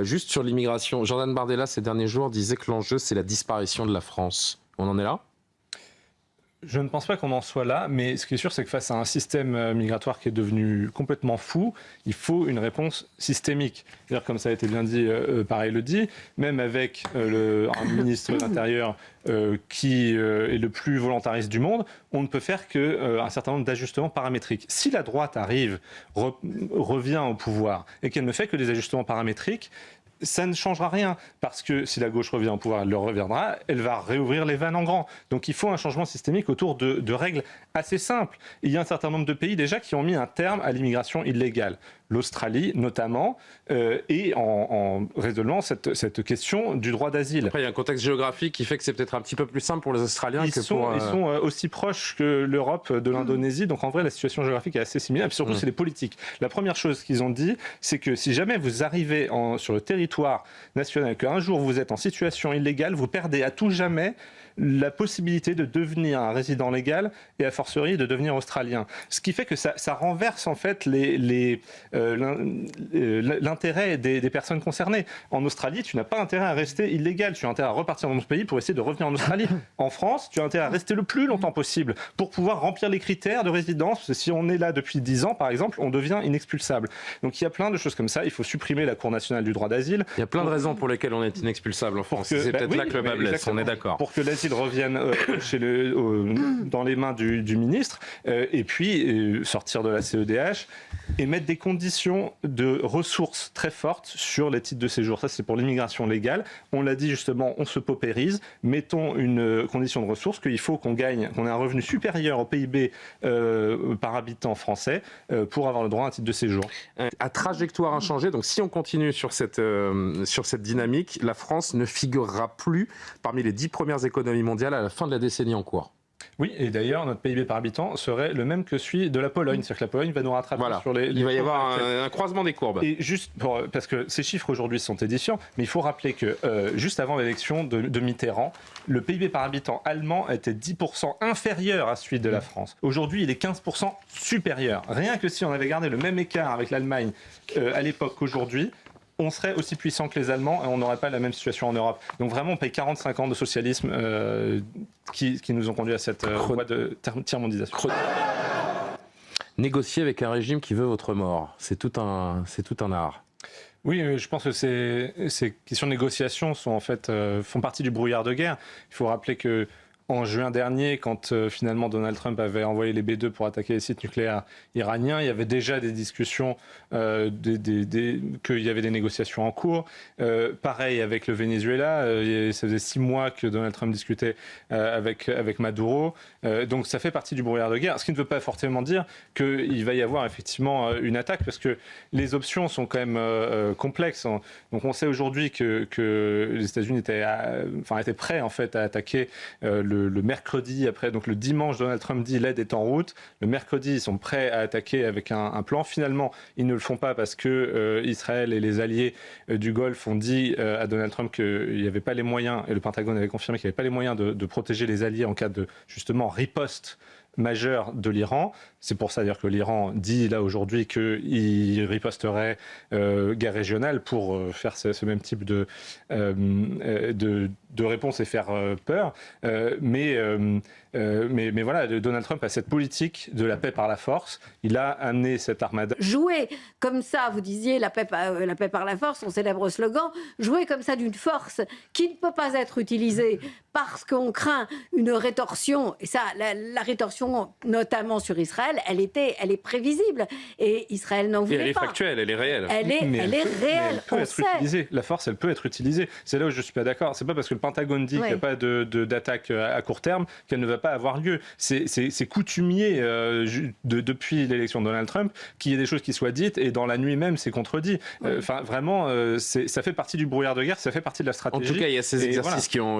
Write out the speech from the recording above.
Juste sur l'immigration, Jordan Bardella, ces derniers jours, disait que l'enjeu, c'est la disparition de la France. On en est là ? Je ne pense pas qu'on en soit là, mais ce qui est sûr, c'est que face à un système migratoire qui est devenu complètement fou, il faut une réponse systémique. C'est-à-dire, comme ça a été bien dit par Élodie, même avec un ministre de l'Intérieur qui est le plus volontariste du monde, on ne peut faire qu'un certain nombre d'ajustements paramétriques. Si la droite revient au pouvoir et qu'elle ne fait que des ajustements paramétriques, ça ne changera rien, parce que si la gauche revient au pouvoir, elle le reviendra, elle va réouvrir les vannes en grand. Donc il faut un changement systémique autour de règles assez simples. Il y a un certain nombre de pays déjà qui ont mis un terme à l'immigration illégale. L'Australie notamment, et en résolvant cette question du droit d'asile. Après, il y a un contexte géographique qui fait que c'est peut-être un petit peu plus simple pour les Australiens Ils sont aussi proches que l'Europe de l'Indonésie, donc en vrai la situation géographique est assez similaire, et puis surtout c'est les politiques. La première chose qu'ils ont dit, c'est que si jamais vous arrivez sur le territoire national, qu'un jour vous êtes en situation illégale, vous perdez à tout jamais la possibilité de devenir un résident légal et a fortiori de devenir australien. Ce qui fait que ça renverse en fait l'intérêt des personnes concernées. En Australie, tu n'as pas intérêt à rester illégal, tu as intérêt à repartir dans ton pays pour essayer de revenir en Australie. En France, tu as intérêt à rester le plus longtemps possible pour pouvoir remplir les critères de résidence. Si on est là depuis 10 ans, par exemple, on devient inexpulsable. Donc il y a plein de choses comme ça. Il faut supprimer la Cour nationale du droit d'asile. Il y a plein de raisons pour lesquelles on est inexpulsable en France. C'est peut-être là que le bas blesse, on est d'accord. Pour que l'asile revienne dans les mains du ministre, et puis sortir de la CEDH et mettre des conditions de ressources très fortes sur les titres de séjour. Ça, c'est pour l'immigration légale. On l'a dit justement, on se paupérise. Mettons une condition de ressources qu'il faut qu'on ait un revenu supérieur au PIB par habitant français pour avoir le droit à un titre de séjour. À trajectoire inchangée, donc si on continue sur cette dynamique, la France ne figurera plus parmi les 10 premières économies mondiales à la fin de la décennie en cours. Oui, et d'ailleurs, notre PIB par habitant serait le même que celui de la Pologne. C'est-à-dire que la Pologne va nous rattraper sur les... Il va y avoir un croisement des courbes. Et juste parce que ces chiffres aujourd'hui sont édifiants, mais il faut rappeler que juste avant l'élection de Mitterrand, le PIB par habitant allemand était 10% inférieur à celui de la France. Aujourd'hui, il est 15% supérieur. Rien que si on avait gardé le même écart avec l'Allemagne à l'époque qu'aujourd'hui, on serait aussi puissant que les Allemands et on n'aurait pas la même situation en Europe. Donc vraiment, on paye 45 ans de socialisme qui nous ont conduit à cette voie de tiers-mondisation. Négocier avec un régime qui veut votre mort, c'est tout un art. Oui, je pense que ces questions de négociation font partie du brouillard de guerre. Il faut rappeler que en juin dernier, quand finalement Donald Trump avait envoyé les B-2 pour attaquer les sites nucléaires iraniens, il y avait déjà des discussions, qu'il y avait des négociations en cours. Pareil avec le Venezuela, ça faisait 6 mois que Donald Trump discutait avec Maduro. Donc ça fait partie du brouillard de guerre, ce qui ne veut pas forcément dire qu'il va y avoir effectivement une attaque, parce que les options sont quand même complexes. Donc on sait aujourd'hui que les États-Unis étaient prêts en fait à attaquer le mercredi, après, donc le dimanche, Donald Trump dit l'aide est en route. Le mercredi, ils sont prêts à attaquer avec un plan. Finalement, ils ne le font pas parce que Israël et les alliés du Golfe ont dit à Donald Trump qu'il n'y avait pas les moyens, et le Pentagone avait confirmé qu'il n'y avait pas les moyens de protéger les alliés en cas de, justement, riposte majeure de l'Iran. C'est pour ça d'ailleurs que l'Iran dit là aujourd'hui qu'il riposterait guerre régionale pour faire ce même type de réponse et faire peur. Mais voilà, Donald Trump a cette politique de la paix par la force. Il a amené cette armada. Jouer comme ça, vous disiez la paix par la force, son célèbre slogan, jouer comme ça d'une force qui ne peut pas être utilisée parce qu'on craint une rétorsion, et ça, la rétorsion notamment sur Israël, elle est prévisible, et Israël n'en voulait pas. Elle est factuelle, elle est réelle. Elle est réelle, elle peut être utilisée. La force, elle peut être utilisée. C'est là où je ne suis pas d'accord. C'est pas parce que le Pentagone dit qu'il n'y a pas d'attaque à court terme qu'elle ne va pas avoir lieu. C'est coutumier depuis l'élection de Donald Trump qu'il y ait des choses qui soient dites, et dans la nuit même, c'est contredit. Vraiment, ça fait partie du brouillard de guerre, ça fait partie de la stratégie. En tout cas, il y a ces exercices qui ont